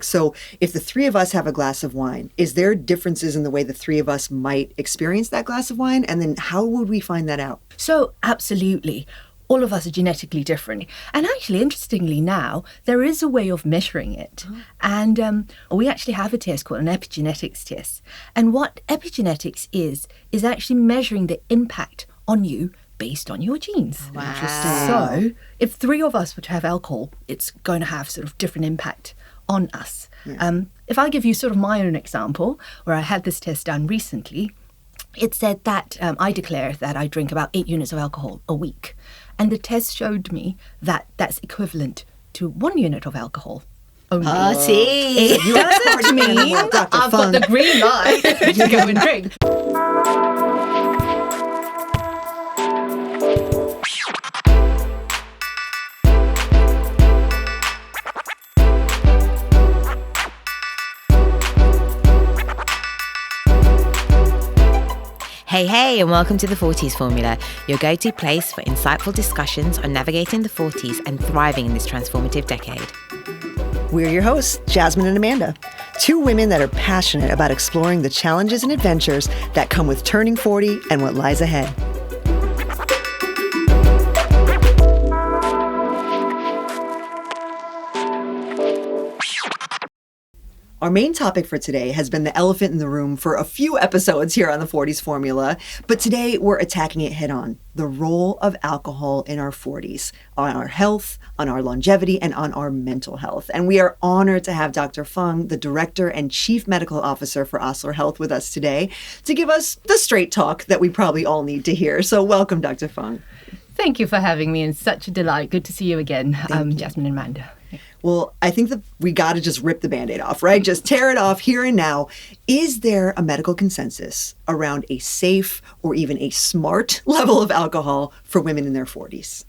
So if the three of us have a glass of wine, is there differences in the way the three of us might experience that glass of wine? And then how would we find that out? So absolutely. All of us are genetically different. And actually, interestingly now, there is a way of measuring it. And we actually have a test called an epigenetics test. And what epigenetics is actually measuring the impact on you based on your genes. Wow. So if three of us were to have alcohol, it's going to have sort of different impact on us. Yeah. If I give you sort of my own example, where I had this test done recently, it said that I declare that I drink about 8 units of alcohol a week. And the test showed me that that's equivalent to 1 unit of alcohol only. Party! It doesn't mean I've got the green light to go and drink. Hey, and welcome to the Forties Formula, your go-to place for insightful discussions on navigating the 40s and thriving in this transformative decade. We're your hosts, Jasmin and Amanda, two women that are passionate about exploring the challenges and adventures that come with turning 40 and what lies ahead. Our main topic for today has been the elephant in the room for a few episodes here on the 40s Formula, but today we're attacking it head on, the role of alcohol in our 40s, on our health, on our longevity, and on our mental health. And we are honored to have Dr. Fung, the Director and Chief Medical Officer for Osler Health, with us today to give us the straight talk that we probably all need to hear. So welcome, Dr. Fung. Thank you for having me, and such a delight. Good to see you again, Jasmin and Amanda. Well, I think that we got to just rip the Band-Aid off, right? Just tear it off here and now. Is there a medical consensus around a safe or even a smart level of alcohol for women in their 40s?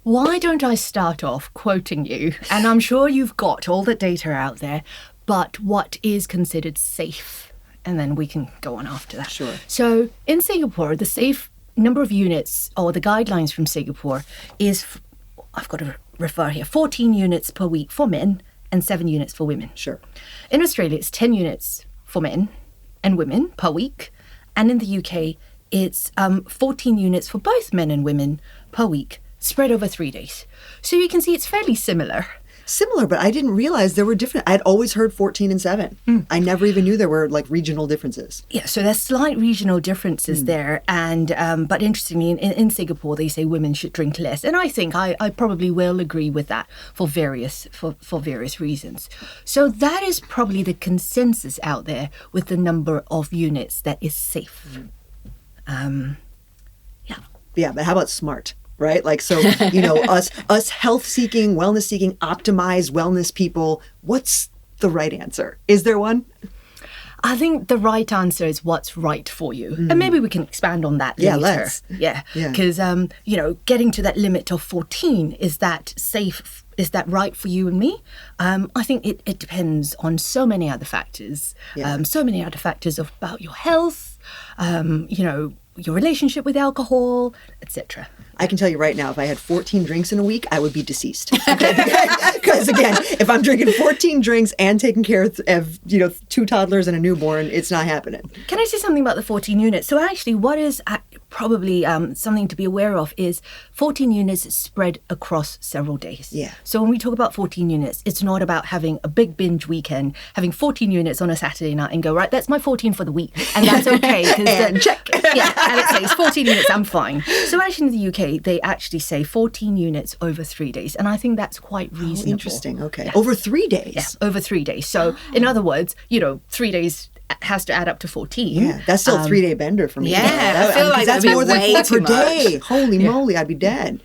Why don't I start off quoting you? And I'm sure you've got all the data out there, but what is considered safe? And then we can go on after that. Sure. So in Singapore, the safe number of units, or the guidelines from Singapore, is, I've got to refer here, 14 units per week for men and 7 units for women. Sure. In Australia, it's 10 units for men and women per week. And in the UK, it's 14 units for both men and women per week, spread over 3 days. So you can see it's fairly similar. Similar, but I didn't realize there were different. I'd always heard 14 and 7. I never even knew there were like regional differences. Yeah, so there's slight regional differences there. And but interestingly, in Singapore, they say women should drink less. And I think I probably will agree with that for various reasons. So that is probably the consensus out there with the number of units that is safe. Yeah, but how about smart? Right? Like, so, you know, us health-seeking, wellness-seeking, optimized wellness people, what's the right answer? Is there one? I think the right answer is what's right for you. And maybe we can expand on that later. Yeah, let's. Yeah, because, you know, getting to that limit of 14, is that safe? Is that right for you and me? I think it depends on so many other factors. So many other factors about your health, you know, your relationship with alcohol, etc. I can tell you right now, if I had 14 drinks in a week, I would be deceased. Because again, if I'm drinking 14 drinks and taking care of, you know, 2 toddlers and a newborn, it's not happening. Can I say something about the 14 units? So actually, what is probably something to be aware of is 14 units spread across several days. Yeah. So when we talk about 14 units, it's not about having a big binge weekend, having 14 units on a Saturday night and go, right, that's my 14 for the week. And that's okay. And check. Yeah, and it says 14 units, I'm fine. So actually in the UK, they actually say 14 units over 3 days. And I think that's quite reasonable. Interesting. Okay. Yeah. Over 3 days? Yeah, over 3 days. So in other words, you know, 3 days has to add up to 14. Yeah, that's still a 3-day bender for me. Yeah, I feel like that's that'd more be than way 4 too per day. much. Holy moly, I'd be dead.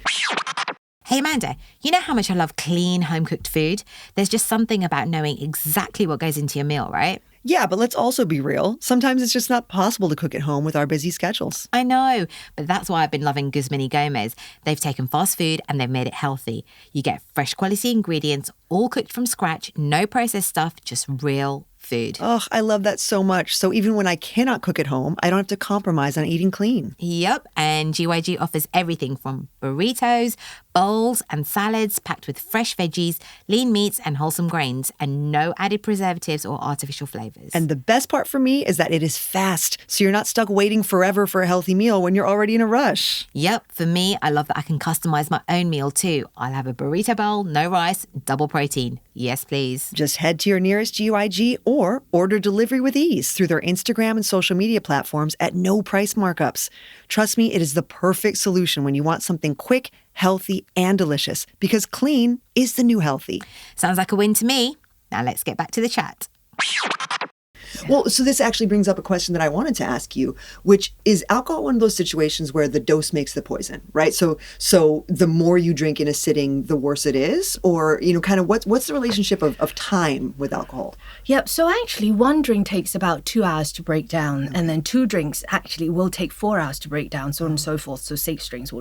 Hey Amanda, you know how much I love clean, home-cooked food? There's just something about knowing exactly what goes into your meal, right? Yeah, but let's also be real. Sometimes it's just not possible to cook at home with our busy schedules. I know, but that's why I've been loving Guzmini Gomez. They've taken fast food and they've made it healthy. You get fresh quality ingredients, all cooked from scratch, no processed stuff, just real food. Oh, I love that so much. So even when I cannot cook at home, I don't have to compromise on eating clean. Yep, and GYG offers everything from burritos, bowls and salads packed with fresh veggies, lean meats and wholesome grains, and no added preservatives or artificial flavours. And the best part for me is that it is fast, so you're not stuck waiting forever for a healthy meal when you're already in a rush. Yep, for me, I love that I can customise my own meal too. I'll have a burrito bowl, no rice, double protein. Yes, please. Just head to your nearest GYG or order delivery with ease through their Instagram and social media platforms at no price markups. Trust me, it is the perfect solution when you want something quick, healthy, and delicious, because clean is the new healthy. Sounds like a win to me. Now let's get back to the chat. Well, so this actually brings up a question that I wanted to ask you, which is alcohol one of those situations where the dose makes the poison, right? So the more you drink in a sitting, the worse it is? Or, kind of what's the relationship of time with alcohol? Yep. So actually, one drink takes about 2 hours to break down, and then 2 drinks actually will take 4 hours to break down, so on and so forth. So 3 drinks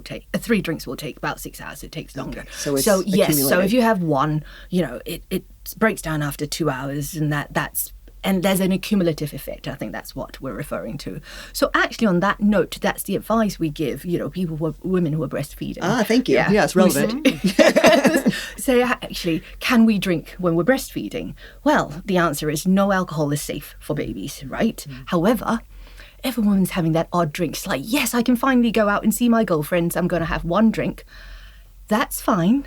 will take about 6 hours. It takes longer. Okay. So it's yes. So accumulated. if you have one, it breaks down after 2 hours, and that's. And there's an accumulative effect. I think that's what we're referring to. So actually, on that note, that's the advice we give, women who are breastfeeding. Ah, thank you. Yeah, it's relevant. So actually, can we drink when we're breastfeeding? Well, the answer is no, alcohol is safe for babies, right? However, if a woman's having that odd drink, it's like, yes, I can finally go out and see my girlfriends, I'm going to have one drink. That's fine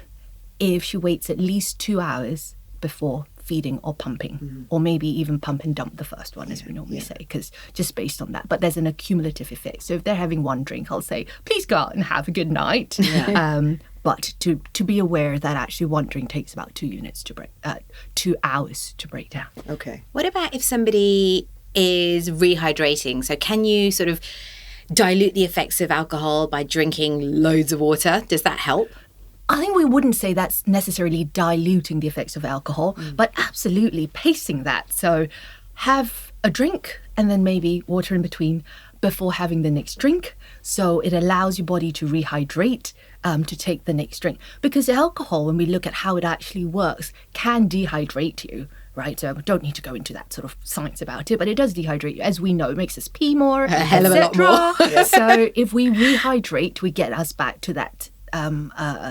if she waits at least 2 hours before feeding or pumping, or maybe even pump and dump the first one, as we normally say, because just based on that. But there's an accumulative effect. So if they're having one drink, I'll say, please go out and have a good night. Yeah. But to be aware that actually one drink takes about 2 hours to break down. Okay. What about if somebody is rehydrating? So can you sort of dilute the effects of alcohol by drinking loads of water? Does that help? I think we wouldn't say that's necessarily diluting the effects of alcohol, but absolutely pacing that. So have a drink and then maybe water in between before having the next drink. So it allows your body to rehydrate to take the next drink. Because alcohol, when we look at how it actually works, can dehydrate you. Right, so we don't need to go into that sort of science about it, but it does dehydrate you. As we know, it makes us pee more, a hell of a lot more. So if we rehydrate, we get us back to that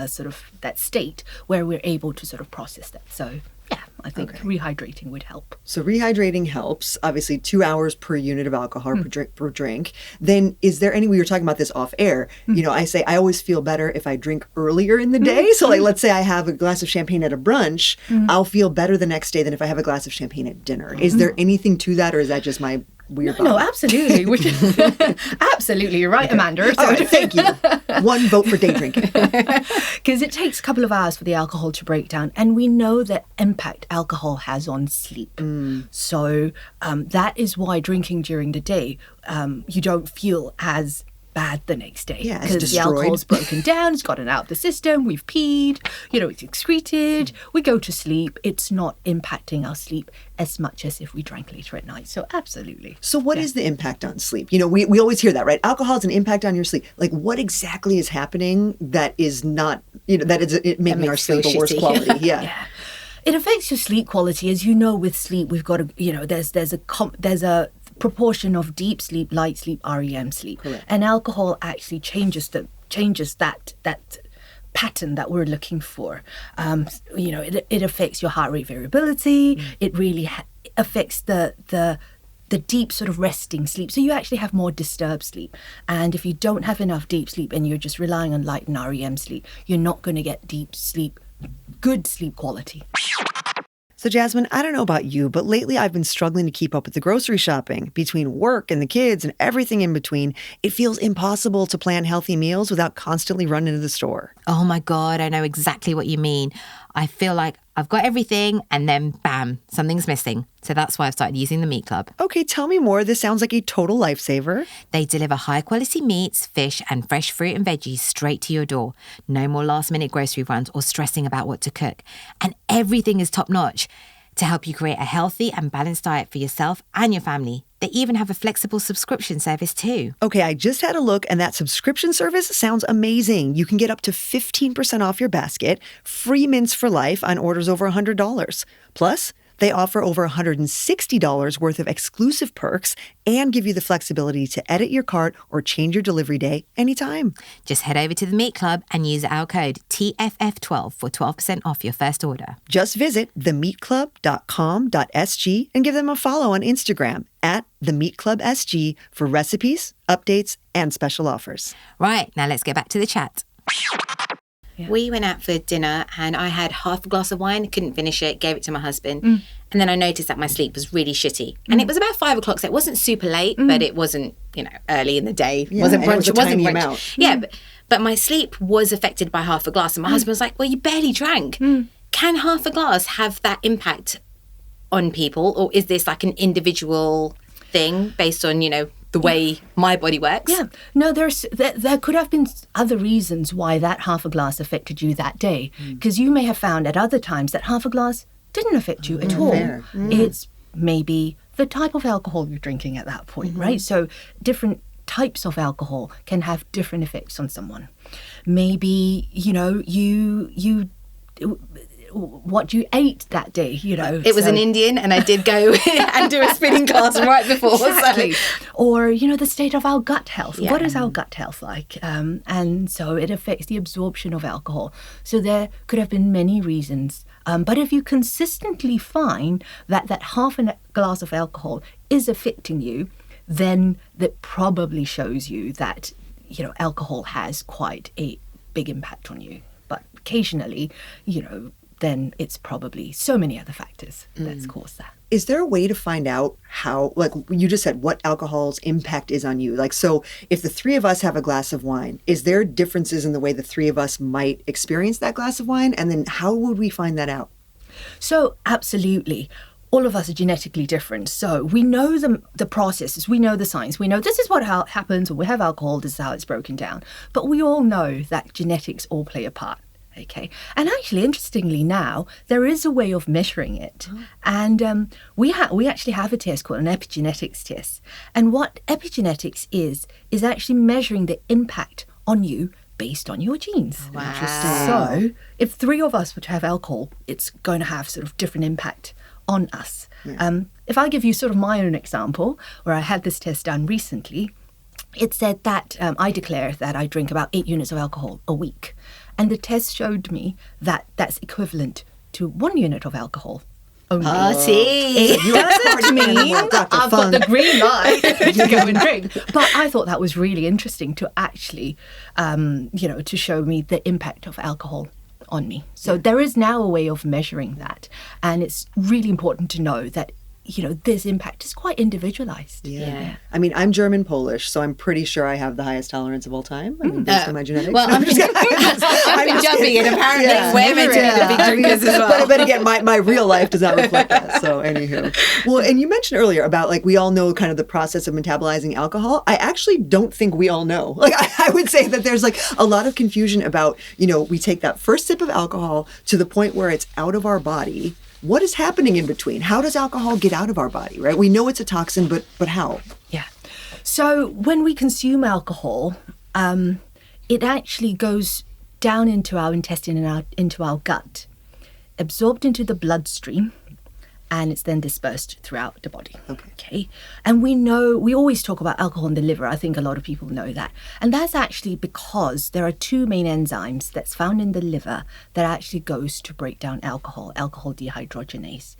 sort of that state where we're able to sort of process that. So yeah, I think rehydrating would help. So rehydrating helps, obviously 2 hours per unit of alcohol per drink. Then is there we were talking about this off air, I say I always feel better if I drink earlier in the day. So like, let's say I have a glass of champagne at a brunch, I'll feel better the next day than if I have a glass of champagne at dinner. Is there anything to that, or is that just my weird No, absolutely. Absolutely. You're right, Amanda. All right, thank you. One vote for day drinking. Because it takes a couple of hours for the alcohol to break down. And we know the impact alcohol has on sleep. So that is why drinking during the day, you don't feel as bad the next day. Yeah, because the alcohol's broken down, it's gotten out of the system, we've peed, it's excreted, we go to sleep. It's not impacting our sleep as much as if we drank later at night. So absolutely. So what is the impact on sleep? We always hear that, right? Alcohol has an impact on your sleep. Like, what exactly is happening that is not, that is making our sleep a worse quality? Yeah. It affects your sleep quality. As you know, with sleep, we've got there's a proportion of deep sleep, light sleep, REM sleep. Correct. And alcohol actually changes that pattern that we're looking for. It affects your heart rate variability. It really affects the deep sort of resting sleep. So you actually have more disturbed sleep. And if you don't have enough deep sleep and you're just relying on light and REM sleep, you're not going to get deep sleep, good sleep quality. So Jasmin, I don't know about you, but lately I've been struggling to keep up with the grocery shopping. Between work and the kids and everything in between, it feels impossible to plan healthy meals without constantly running to the store. Oh my God, I know exactly what you mean. I feel like I've got everything and then bam, something's missing. So that's why I've started using the Meat Club. Okay, tell me more. This sounds like a total lifesaver. They deliver high quality meats, fish and fresh fruit and veggies straight to your door. No more last minute grocery runs or stressing about what to cook. And everything is top notch to help you create a healthy and balanced diet for yourself and your family. They even have a flexible subscription service too. Okay, I just had a look and that subscription service sounds amazing. You can get up to 15% off your basket, free mints for life on orders over $100. Plus, They offer over $160 worth of exclusive perks and give you the flexibility to edit your cart or change your delivery day anytime. Just head over to the Meat Club and use our code TFF12 for 12% off your first order. Just visit themeatclub.com.sg and give them a follow on Instagram at themeatclubsg for recipes, updates, and special offers. Right, now let's get back to the chat. Yeah. We went out for dinner and I had half a glass of wine, couldn't finish it, gave it to my husband. And then I noticed that my sleep was really shitty. And it was about 5 o'clock, so it wasn't super late, but it wasn't, early in the day. Yeah, Wasn't and it brunch. was a It wasn't tiny brunch. amount. Yeah, but my sleep was affected by half a glass. And my husband was like, well, you barely drank. Can half a glass have that impact on people? Or is this like an individual thing based on, the way my body works? Yeah. No, there could have been other reasons why that half a glass affected you that day. Because you may have found at other times that half a glass didn't affect you at all. Fair. It's maybe the type of alcohol you're drinking at that point, right? So different types of alcohol can have different effects on someone. Maybe, what you ate that day, It was an Indian and I did go and do a spinning class right before. Exactly. So. Or, the state of our gut health. Yeah. What is our gut health like? And so it affects the absorption of alcohol. So there could have been many reasons. But if you consistently find that half a glass of alcohol is affecting you, then that probably shows you that, alcohol has quite a big impact on you. But occasionally, then it's probably so many other factors that's caused that. Is there a way to find out how, like you just said, what alcohol's impact is on you? Like, so if the three of us have a glass of wine, is there differences in the way the three of us might experience that glass of wine? And then how would we find that out? So absolutely. All of us are genetically different. So we know the processes, we know the science, we know this is what happens when we have alcohol, this is how it's broken down. But we all know that genetics all play a part. Okay. And actually, interestingly now, there is a way of measuring it. And we actually have a test called an epigenetics test. And what epigenetics is actually measuring the impact on you based on your genes. Wow. So if three of us were to have alcohol, it's going to have sort of different impact on us. If I give you sort of my own example, where I had this test done recently, it said that I declare that I drink about 8 units of alcohol a week. And the test showed me that that's equivalent to 1 unit of alcohol only. See, You Doesn't mean Dr. I've Fung. got the green light to go and drink. But I thought that was really interesting to actually, to show me the impact of alcohol on me. So there is now a way of measuring that. And it's really important to know that, this impact is quite individualized. Yeah. I mean, I'm German Polish, so I'm pretty sure I have the highest tolerance of all time. I mean, based on my genetics. Well, I'm jumpy, and apparently we're meant to be the big drinkers as well. But again, my real life does not reflect that. So anywho. Well, and you mentioned earlier about like we all know kind of the process of metabolizing alcohol. I actually don't think we all know. Like I would say that there's like a lot of confusion about, we take that first sip of alcohol to the point where it's out of our body. What is happening in between? How does alcohol get out of our body, right? We know it's a toxin, but how? Yeah. So when we consume alcohol, it actually goes down into our intestine and into our gut, absorbed into the bloodstream, and it's then dispersed throughout the body. Okay. And we always talk about alcohol in the liver. I think a lot of people know that. And that's actually because there are 2 main enzymes that's found in the liver that actually goes to break down alcohol dehydrogenase.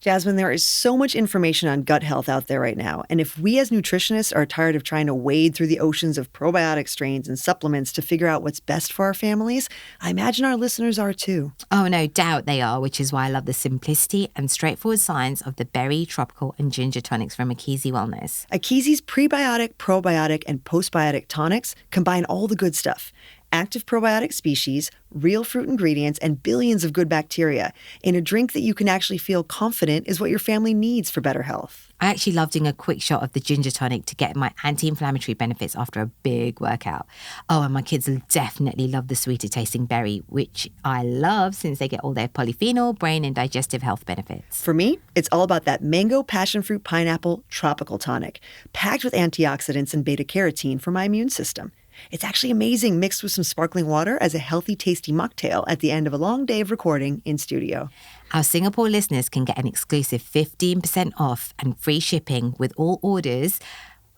Jasmin, there is so much information on gut health out there right now. And if we as nutritionists are tired of trying to wade through the oceans of probiotic strains and supplements to figure out what's best for our families, I imagine our listeners are too. Oh, no doubt they are, which is why I love the simplicity and straightforward science of the berry, tropical, and ginger tonics from Akisi Wellness. Akisi's prebiotic, probiotic, and postbiotic tonics combine all the good stuff. Active probiotic species, real fruit ingredients, and billions of good bacteria in a drink that you can actually feel confident is what your family needs for better health. I actually love doing a quick shot of the ginger tonic to get my anti-inflammatory benefits after a big workout. Oh, and my kids will definitely love the sweeter tasting berry, which I love since they get all their polyphenol, brain, and digestive health benefits. For me, it's all about that mango, passion fruit, pineapple, tropical tonic, packed with antioxidants and beta-carotene for my immune system. It's actually amazing mixed with some sparkling water as a healthy, tasty mocktail at the end of a long day of recording in studio. Our Singapore listeners can get an exclusive 15% off and free shipping with all orders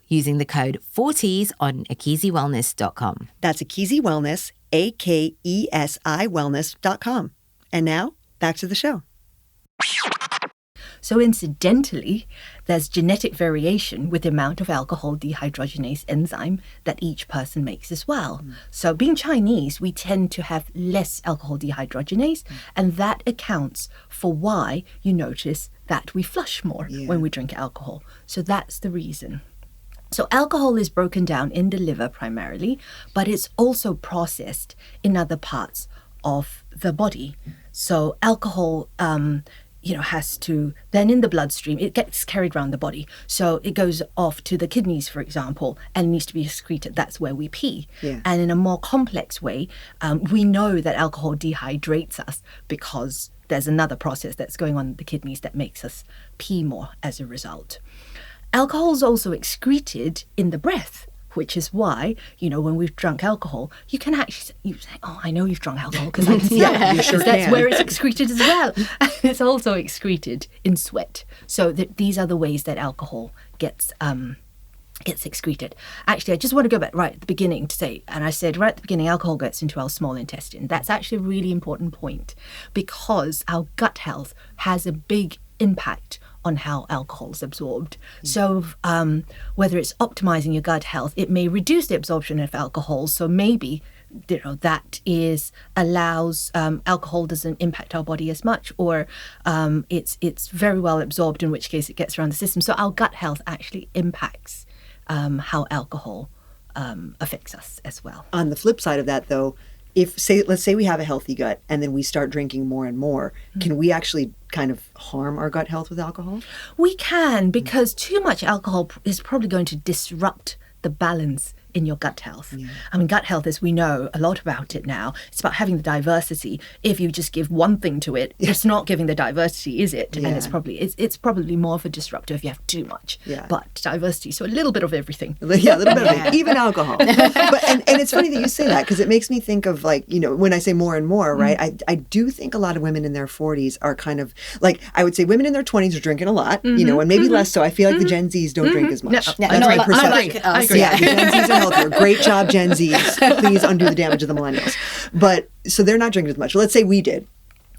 using the code Forties on AkiziWellness.com. That's Akizi Wellness, AKESI Wellness.com. And now, back to the show. So incidentally, there's genetic variation with the amount of alcohol dehydrogenase enzyme that each person makes as well. So being Chinese, we tend to have less alcohol dehydrogenase, and that accounts for why you notice that we flush more when we drink alcohol. So that's the reason. So alcohol is broken down in the liver primarily, but it's also processed in other parts of the body. So alcohol has to, then in the bloodstream, it gets carried around the body. So it goes off to the kidneys, for example, and needs to be excreted. That's where we pee. Yeah. And in a more complex way, we know that alcohol dehydrates us because there's another process that's going on in the kidneys that makes us pee more as a result. Alcohol is also excreted in the breath, which is why, when we've drunk alcohol, you can actually you say, oh, I know you've drunk alcohol because I can see it. You sure That's can. where it's excreted as well. It's also excreted in sweat. So these are the ways that alcohol gets excreted. Actually, I just want to go back right at the beginning to say, and I said right at the beginning, alcohol gets into our small intestine. That's actually a really important point because our gut health has a big impact on how alcohol is absorbed. So whether it's optimizing your gut health, it may reduce the absorption of alcohol. So maybe that allows alcohol doesn't impact our body as much, or it's very well absorbed, in which case it gets around the system. So our gut health actually impacts how alcohol affects us as well. On the flip side of that, though, let's say we have a healthy gut and then we start drinking more and more, can we actually kind of harm our gut health with alcohol? We can, because too much alcohol is probably going to disrupt the balance in your gut health. Yeah. I mean, gut health, as we know a lot about it now, it's about having the diversity. If you just give one thing to it, it's not giving the diversity, is it? Yeah. And it's probably more of a disruptor if you have too much. Yeah. But diversity, so a little bit of everything. Yeah, a little bit of it, even alcohol. And it's funny that you say that, because it makes me think of, like, when I say more and more, right? I do think a lot of women in their 40s are kind of like, I would say women in their 20s are drinking a lot, and maybe less so. I feel like the Gen Zs don't drink as much. No, That's my perception. I agree. Yeah, the Gen Zs are healthier. Great job, Gen Zs. Please undo the damage of the millennials. But so they're not drinking as much. Let's say we did.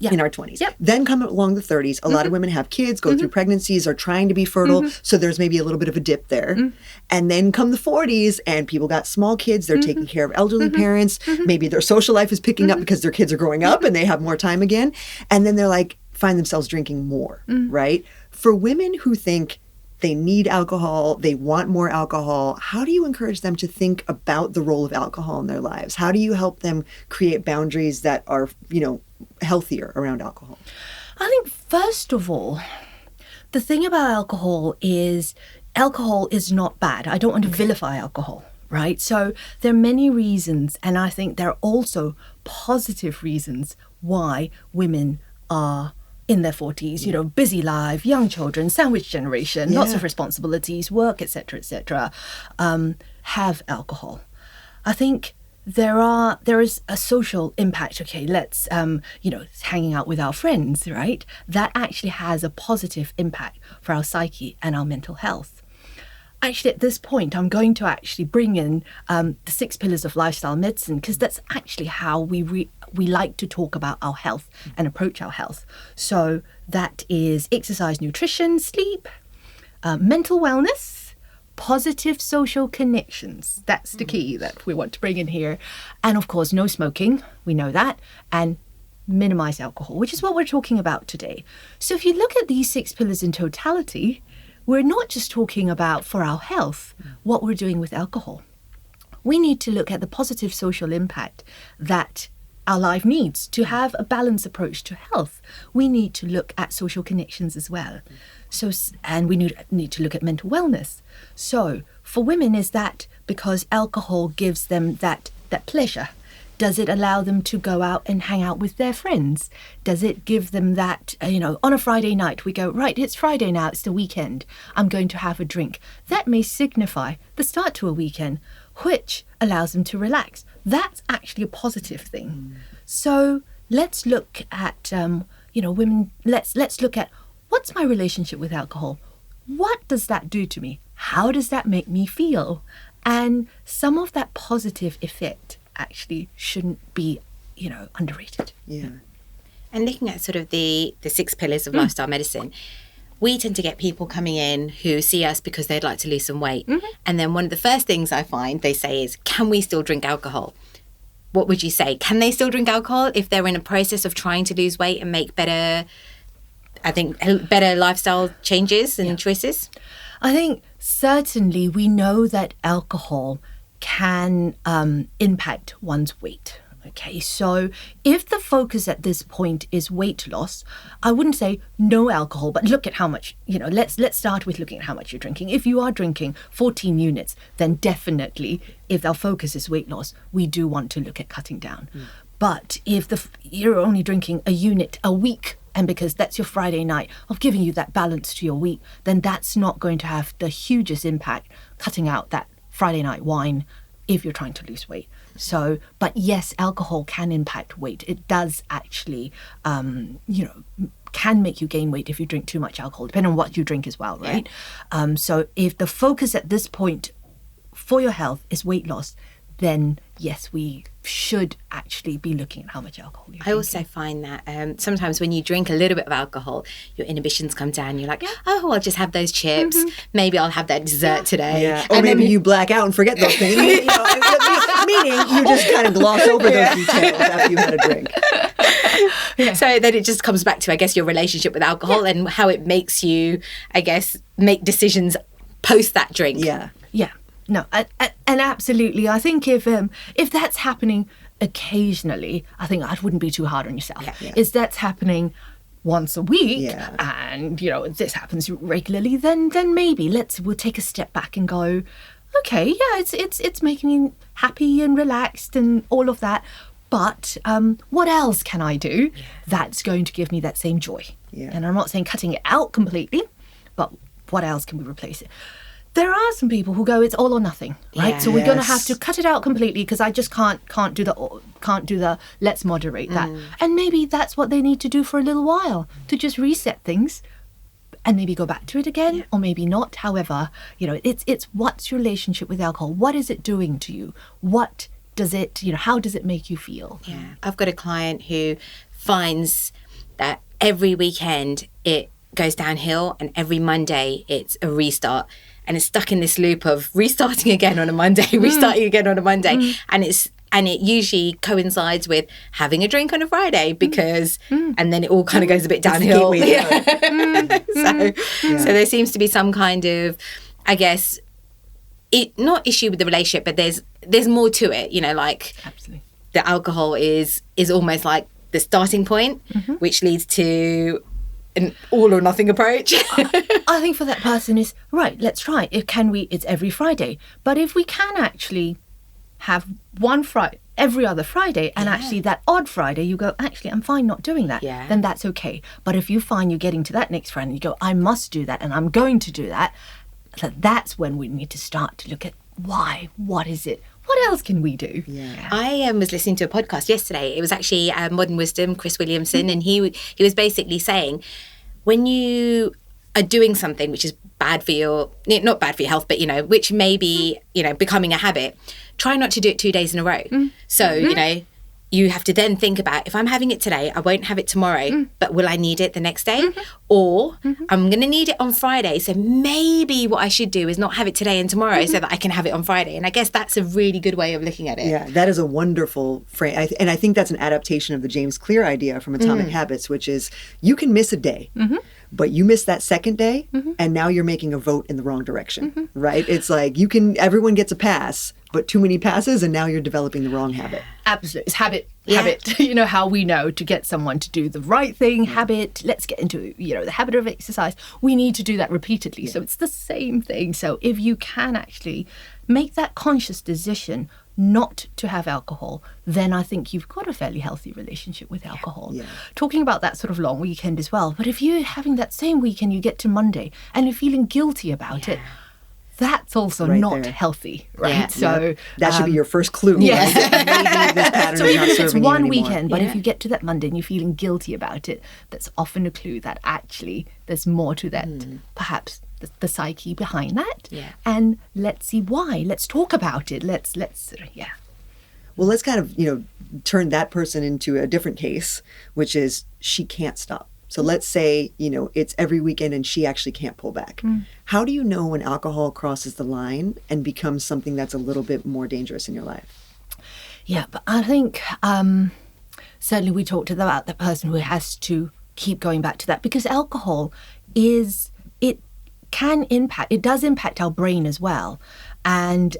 In our 20s. Yep. Then come along the 30s. A lot of women have kids, go through pregnancies, are trying to be fertile. So there's maybe a little bit of a dip there. And then come the 40s and people got small kids. They're taking care of elderly parents. Maybe their social life is picking up because their kids are growing up and they have more time again. And then they're find themselves drinking more, right? For women who think they need alcohol, they want more alcohol, how do you encourage them to think about the role of alcohol in their lives? How do you help them create boundaries that are, healthier around alcohol? I think, first of all, the thing about alcohol is not bad. I don't want to vilify alcohol, right? So there are many reasons, and I think there are also positive reasons why women are in their 40s, busy life, young children, sandwich generation, lots of responsibilities, work, etc., have alcohol. I think there is a social impact. Okay, let's, hanging out with our friends, right? That actually has a positive impact for our psyche and our mental health. Actually, at this point, I'm going to actually bring in the 6 pillars of lifestyle medicine, because that's actually how we like to talk about our health and approach our health. So that is exercise, nutrition, sleep, mental wellness, positive social connections. That's the key that we want to bring in here. And of course, no smoking, we know that, and minimize alcohol, which is what we're talking about today. So if you look at these 6 pillars in totality, we're not just talking about, for our health, what we're doing with alcohol. We need to look at the positive social impact that our life needs to have a balanced approach to health. We need to look at social connections as well. So, and we need to look at mental wellness. So for women, is that because alcohol gives them that pleasure? Does it allow them to go out and hang out with their friends? Does it give them that, on a Friday night, we go, right, it's Friday now, it's the weekend, I'm going to have a drink. That may signify the start to a weekend, which allows them to relax. That's actually a positive thing. So let's look at, women, let's look at what's my relationship with alcohol? What does that do to me? How does that make me feel? And some of that positive effect actually shouldn't be, underrated. Yeah. And looking at sort of the 6 pillars of lifestyle medicine, we tend to get people coming in who see us because they'd like to lose some weight. And then one of the first things I find they say is, can we still drink alcohol? What would you say? Can they still drink alcohol if they're in a process of trying to lose weight and make better lifestyle changes and choices? I think certainly we know that alcohol can impact one's weight. Okay, so if the focus at this point is weight loss, I wouldn't say no alcohol, but look at how much, let's start with looking at how much you're drinking. If you are drinking 14 units, then definitely, if our focus is weight loss, we do want to look at cutting down. But if you're only drinking a unit a week, and because that's your Friday night of giving you that balance to your week, then that's not going to have the hugest impact cutting out that Friday night wine if you're trying to lose weight. So, but yes, alcohol can impact weight. It does actually, can make you gain weight if you drink too much alcohol, depending on what you drink as well, right? Yeah. So if the focus at this point for your health is weight loss, then yes, we should actually be looking at how much alcohol you're drinking. I also find that sometimes when you drink a little bit of alcohol, your inhibitions come down. You're like, oh, I'll just have those chips. Maybe I'll have that dessert today. Yeah. Or maybe you black out and forget those things. Meaning you just kind of gloss over those details after you've had a drink. So then it just comes back to, I guess, your relationship with alcohol and how it makes you, I guess, make decisions post that drink. Yeah. Yeah. No, and absolutely. I think if that's happening occasionally, I think I wouldn't be too hard on yourself. Yeah. If that's happening once a week, Yeah. and this happens regularly, then maybe we'll take a step back and go, okay, yeah, it's making me happy and relaxed and all of that. But what else can I do that's going to give me that same joy? Yeah. And I'm not saying cutting it out completely, but what else can we replace it? There are some people who go, it's all or nothing, right? Yeah. So we're going to have to cut it out completely because I just can't do the let's moderate that. And maybe that's what they need to do for a little while, to just reset things and maybe go back to it again, or maybe not. However, it's what's your relationship with alcohol? What is it doing to you? What does it, how does it make you feel? Yeah. I've got a client who finds that every weekend it goes downhill and every Monday it's a restart. And it's stuck in this loop of restarting again on a Monday, restarting again on a Monday. And it usually coincides with having a drink on a Friday because, and then it all kind of goes a bit downhill. So there seems to be some kind of, I guess, not issue with the relationship, but there's more to it, like Absolutely. The alcohol is almost like the starting point, which leads to an all or nothing approach. I think for that person is, right, let's try it. It's every Friday. But if we can actually have one Friday, every other Friday, and actually that odd Friday, you go, actually, I'm fine not doing that, then that's okay. But if you find you're getting to that next Friday and you go, I must do that and I'm going to do that, that's when we need to start to look at why, what is it? What else can we do? Yeah. I was listening to a podcast yesterday. It was actually Modern Wisdom, Chris Williamson, and he was basically saying, when you are doing something which is bad for not bad for your health, but which may be becoming a habit, try not to do it 2 days in a row. So you have to then think about, if I'm having it today, I won't have it tomorrow, but will I need it the next day? Or I'm going to need it on Friday. So maybe what I should do is not have it today and tomorrow so that I can have it on Friday. And I guess that's a really good way of looking at it. Yeah, that is a wonderful frame. And I think that's an adaptation of the James Clear idea from Atomic Habits, which is you can miss a day. But you missed that second day, and now you're making a vote in the wrong direction, right? It's like everyone gets a pass, but too many passes, and now you're developing the wrong habit. Absolutely. It's habit. How we know to get someone to do the right thing, habit. Let's get into, the habit of exercise. We need to do that repeatedly. So it's the same thing. So if you can actually make that conscious decision not to have alcohol, then I think you've got a fairly healthy relationship with alcohol. Yeah. Talking about that sort of long weekend as well. But if you're having that same weekend, you get to Monday and you're feeling guilty about it, that's also Right not there. healthy, right? Yeah. So That should be your first clue. Yes. Right? Maybe this pattern so is even not if it's serving you one anymore. weekend, but if Yeah. you get to that Monday and you're feeling guilty about it, that's often a clue that actually there's more to that, perhaps the psyche behind that. Yeah. And let's see why. Let's talk about it. Let's yeah. Well, let's kind of, turn that person into a different case, which is she can't stop. So let's say, it's every weekend and she actually can't pull back. How do you know when alcohol crosses the line and becomes something that's a little bit more dangerous in your life? Yeah, but I think certainly we talked about the person who has to keep going back to that, because alcohol does impact our brain as well. And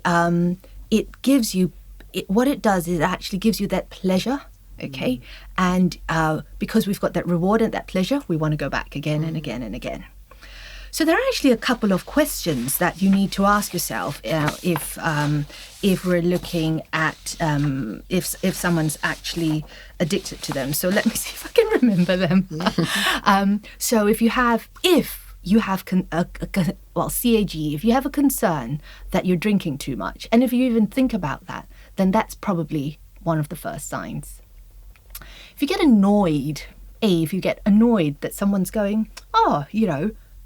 it gives you, what it does is it actually gives you that pleasure, okay? And because we've got that reward and that pleasure, we want to go back again and again and again. So there are actually a couple of questions that you need to ask yourself if we're looking at if someone's actually addicted to them. So let me see if I can remember them. So if you have CAG, if you have a concern that you're drinking too much, and if you even think about that, then that's probably one of the first signs. If you get annoyed that someone's going,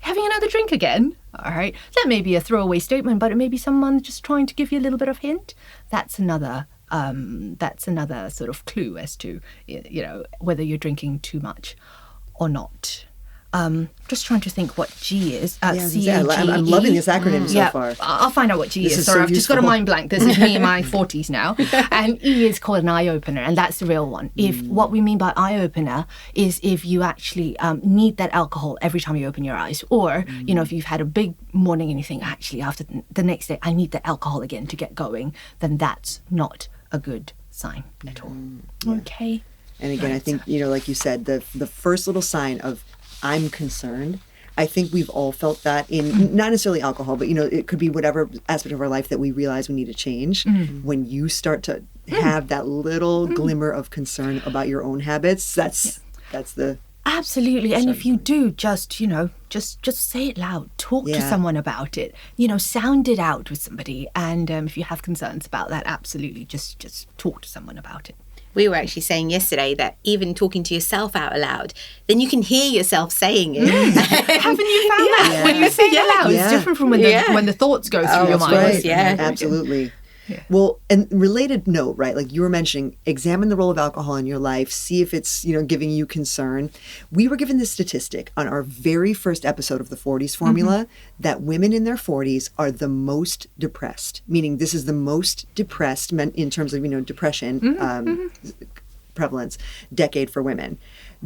having another drink again, all right, that may be a throwaway statement, but it may be someone just trying to give you a little bit of hint. That's another sort of clue as to, whether you're drinking too much or not. Just trying to think what G is. CAGE. I'm loving this acronym so far. I'll find out what G This is. is Sorry, so I've just got a useful. mind blank. This is me in my 40s now. And E is called an eye opener, and that's the real one. If what we mean by eye opener is if you actually need that alcohol every time you open your eyes, or if you've had a big morning and you think, actually after the next day I need that alcohol again to get going, then that's not a good sign at all. Okay. And again, I think, like you said, the first little sign of I'm concerned, I think we've all felt that in not necessarily alcohol, but it could be whatever aspect of our life that we realize we need to change. When you start to have that little glimmer of concern about your own habits, that's the Absolutely. And if you do, just say it loud. Talk to someone about it. Sound it out with somebody. And if you have concerns about that, absolutely, just talk to someone about it. We were actually saying yesterday that even talking to yourself out loud, then you can hear yourself saying it. Haven't you found that? When you say it loud, it's different from when the thoughts go through your mind. right. Yeah. Absolutely. Well, and related note, right? Like you were mentioning, examine the role of alcohol in your life, see if it's, giving you concern. We were given this statistic on our very first episode of the Forties formula that women in their 40s are the most depressed, meaning this is the most depressed in terms of, depression prevalence decade for women.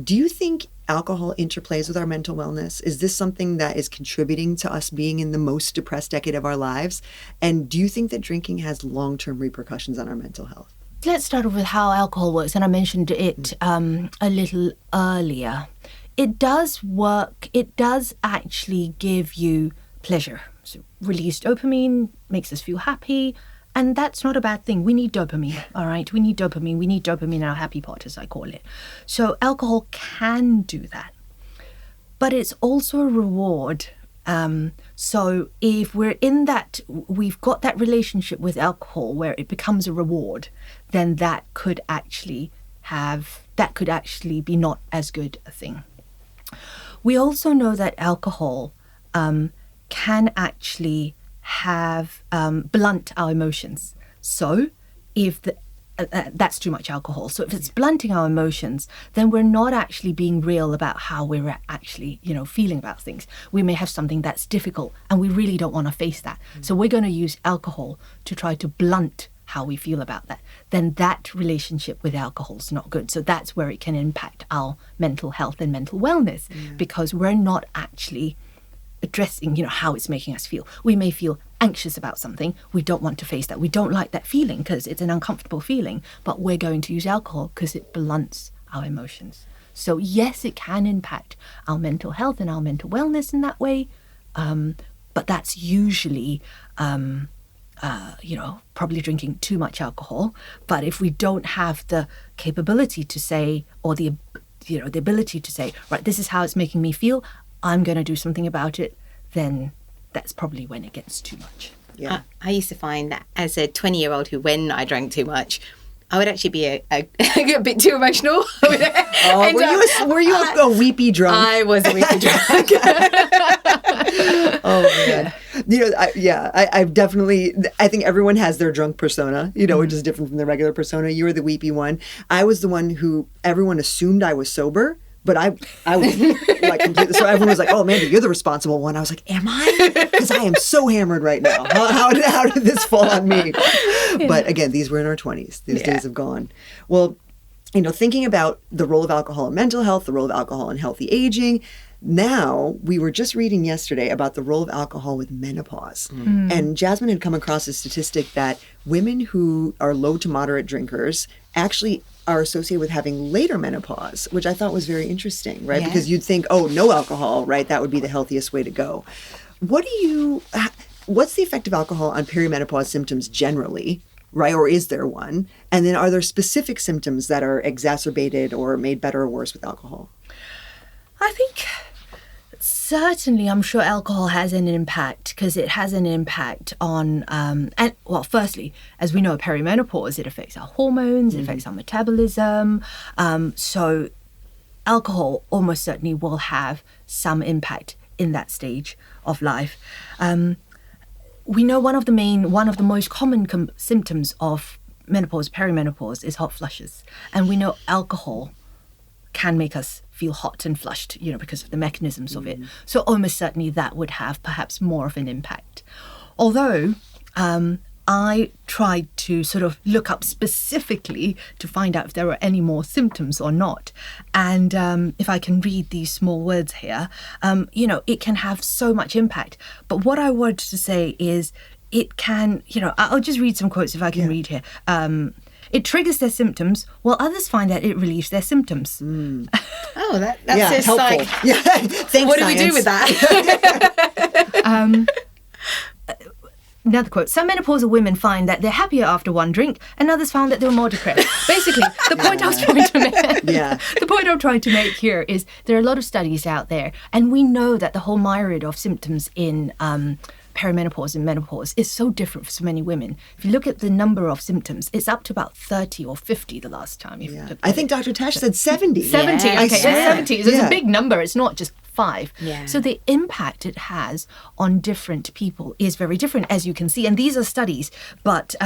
Do you think alcohol interplays with our mental wellness? Is this something that is contributing to us being in the most depressed decade of our lives? And do you think that drinking has long-term repercussions on our mental health? Let's start off with how alcohol works, and I mentioned it a little earlier. It does work. It does actually give you pleasure. So release dopamine, makes us feel happy. And that's not a bad thing. We need dopamine, all right? We need dopamine. We need dopamine in our happy pot, as I call it. So alcohol can do that. But it's also a reward. So if we're in that, we've got that relationship with alcohol where it becomes a reward, then that could actually be not as good a thing. We also know that alcohol can actually have blunt our emotions. So if that's too much alcohol. So if it's blunting our emotions, then we're not actually being real about how we're actually, feeling about things. We may have something that's difficult and we really don't want to face that. So we're going to use alcohol to try to blunt how we feel about that. Then that relationship with alcohol is not good. So that's where it can impact our mental health and mental wellness, because we're not actually addressing, how it's making us feel. We may feel anxious about something. We don't want to face that. We don't like that feeling because it's an uncomfortable feeling, but we're going to use alcohol because it blunts our emotions. So yes, it can impact our mental health and our mental wellness in that way. But that's usually, probably drinking too much alcohol. But if we don't have the capability to say, or the ability to say, right, this is how it's making me feel, I'm going to do something about it, then that's probably when it gets too much. Yeah. I used to find that as a 20-year-old who, when I drank too much, I would actually be a bit too emotional. Were you a weepy drunk? I was a weepy drunk. Oh man, I've definitely. I think everyone has their drunk persona, which is different from the regular persona. You were the weepy one. I was the one who everyone assumed I was sober. But I was like completely, so everyone was like, "Oh, Amanda, you're the responsible one." I was like, "Am I?" Because I am so hammered right now. How did this fall on me? Yeah. But again, these were in our 20s. These days have gone. Well, thinking about the role of alcohol in mental health, the role of alcohol in healthy aging. Now, we were just reading yesterday about the role of alcohol with menopause. And Jasmin had come across a statistic that women who are low to moderate drinkers actually are associated with having later menopause, which I thought was very interesting, right? Yeah. Because you'd think, oh, no alcohol, right? That would be the healthiest way to go. What's the effect of alcohol on perimenopause symptoms generally, right? Or is there one? And then are there specific symptoms that are exacerbated or made better or worse with alcohol? I think certainly, I'm sure alcohol has an impact because it has an impact on, firstly, as we know, perimenopause, it affects our hormones, it affects our metabolism. So alcohol almost certainly will have some impact in that stage of life. We know one of the most common symptoms of menopause, perimenopause, is hot flushes. And we know alcohol can make us feel hot and flushed, because of the mechanisms of it. So almost certainly that would have perhaps more of an impact. Although I tried to sort of look up specifically to find out if there were any more symptoms or not. And if I can read these small words here, it can have so much impact. But what I wanted to say is it can, I'll just read some quotes if I can read here. It triggers their symptoms, while others find that it relieves their symptoms. Oh, that's helpful. like, Thanks, what science. do we do with that? Another quote, some menopausal women find that they're happier after one drink, and others found that they were more depressed. Basically, the point I was trying to make, the point I'm trying to make here is there are a lot of studies out there, and we know that the whole myriad of symptoms in perimenopause and menopause is so different for so many women. If you look at the number of symptoms, it's up to about 30 or 50 the last time. I think Dr. Tash said 70. 70, okay, it's 70. So it's a big number. It's not just 5. Yeah. So the impact it has on different people is very different, as you can see. And these are studies, but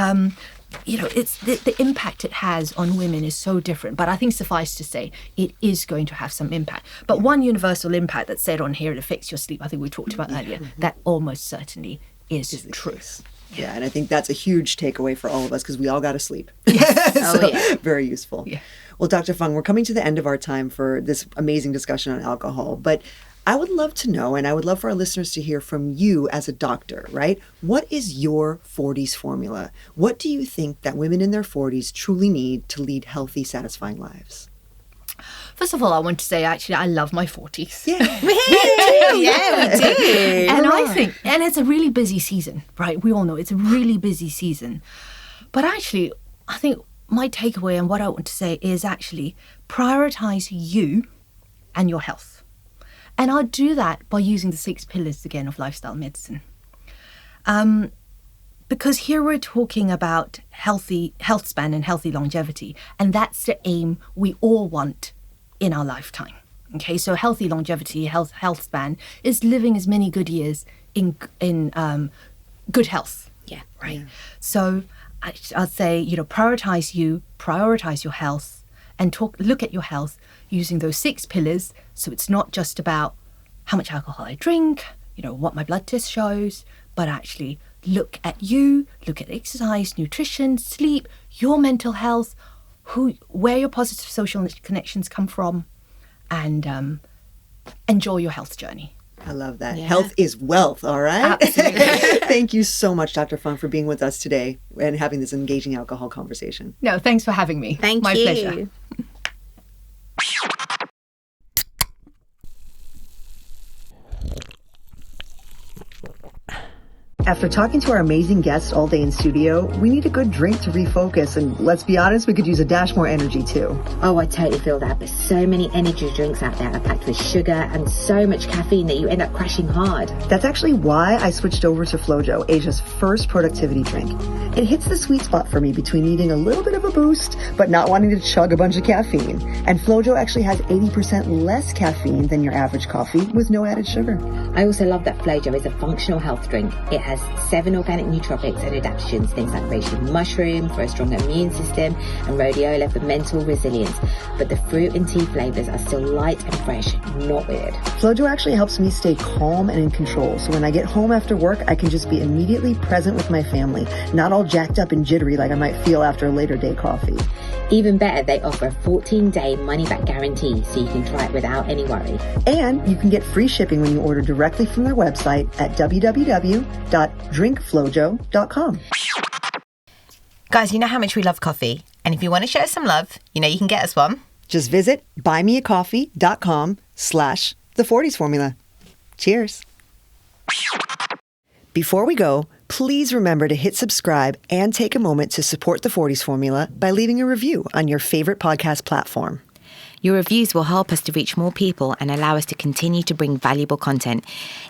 it's the impact it has on women is so different. But I think suffice to say, it is going to have some impact. But one universal impact that's said on here, it affects your sleep, I think we talked about earlier, that almost certainly is true. Yeah, and I think that's a huge takeaway for all of us because we all got to sleep. Yes. Very useful. Yeah. Well, Dr. Fung, we're coming to the end of our time for this amazing discussion on alcohol, but I would love to know, and I would love for our listeners to hear from you as a doctor, right? What is your 40s formula? What do you think that women in their 40s truly need to lead healthy, satisfying lives? First of all, I want to say, actually, I love my 40s. Yeah. Yeah, we do. And I think, and it's a really busy season, right? We all know it's a really busy season. But actually, I think my takeaway and what I want to say is actually prioritize you and your health. And I'll do that by using the 6 pillars again of lifestyle medicine. Because here we're talking about healthy health span and healthy longevity. And that's the aim we all want in our lifetime. Okay, so healthy longevity, health span is living as many good years in good health. Yeah. Right. Yeah. So I'd say, prioritize you, prioritize your health, and look at your health using those 6 pillars. So it's not just about how much alcohol I drink, what my blood test shows, but actually look at you, look at exercise, nutrition, sleep, your mental health, where your positive social connections come from, and enjoy your health journey. I love that. Yeah. Health is wealth, all right? Absolutely. Thank you so much, Dr. Fung, for being with us today and having this engaging alcohol conversation. No, thanks for having me. My pleasure. After talking to our amazing guests all day in studio, we need a good drink to refocus, and let's be honest, we could use a dash more energy too. Oh, I totally feel that, but so many energy drinks out there are packed with sugar and so much caffeine that you end up crashing hard. That's actually why I switched over to FloJo, Asia's first productivity drink. It hits the sweet spot for me between needing a little bit of a boost, but not wanting to chug a bunch of caffeine. And FloJo actually has 80% less caffeine than your average coffee with no added sugar. I also love that FloJo is a functional health drink. It has 7 organic nootropics and adaptogens, things like reishi mushroom for a stronger immune system and rhodiola for mental resilience. But the fruit and tea flavors are still light and fresh, not weird. FloJo actually helps me stay calm and in control. So when I get home after work, I can just be immediately present with my family, not all jacked up and jittery like I might feel after a later day coffee. Even better, they offer a 14-day money-back guarantee, so you can try it without any worry. And you can get free shipping when you order directly from their website at www.drinkflojo.com. Guys, you know how much we love coffee. And if you want to show us some love, you know you can get us one. Just visit buymeacoffee.com/the40s formula. Cheers. Before we go, please remember to hit subscribe and take a moment to support the 40s formula by leaving a review on your favorite podcast platform. Your reviews will help us to reach more people and allow us to continue to bring valuable content.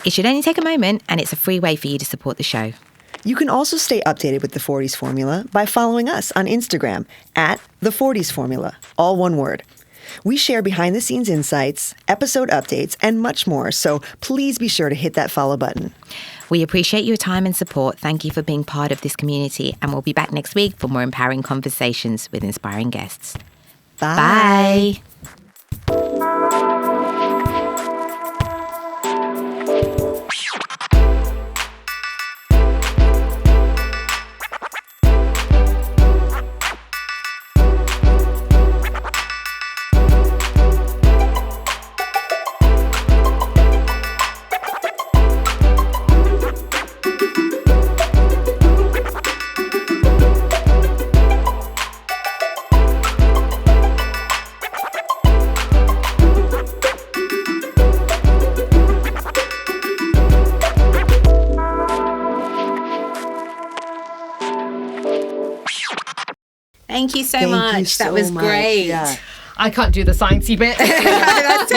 It should only take a moment, and it's a free way for you to support the show. You can also stay updated with the 40s formula by following us on Instagram at the 40s formula, all one word. We share behind-the-scenes insights, episode updates, and much more, so please be sure to hit that follow button. We appreciate your time and support. Thank you for being part of this community, and we'll be back next week for more empowering conversations with inspiring guests. Bye. Bye. Thank you so much. That was great. Yeah. I can't do the sciencey bit. That's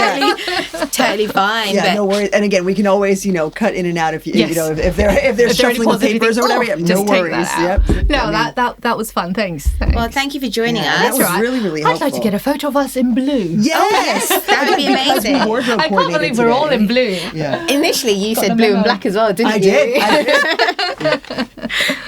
totally fine. Yeah, but no worries. And again, we can always, cut in and out if Yes. if they're shuffling the papers or whatever. Yeah, just no take worries. that out. Yep. No, I mean, that was fun. Thanks. well, thank you for joining Yeah, us. that was That's right. really, really I'd like to helpful. get a photo of us in blue. Yes, That would be because we amazing. wardrobe I can't coordinated believe we're all today. in blue. Yeah, Initially, you Got said the blue and memo. black as well, didn't I you? did.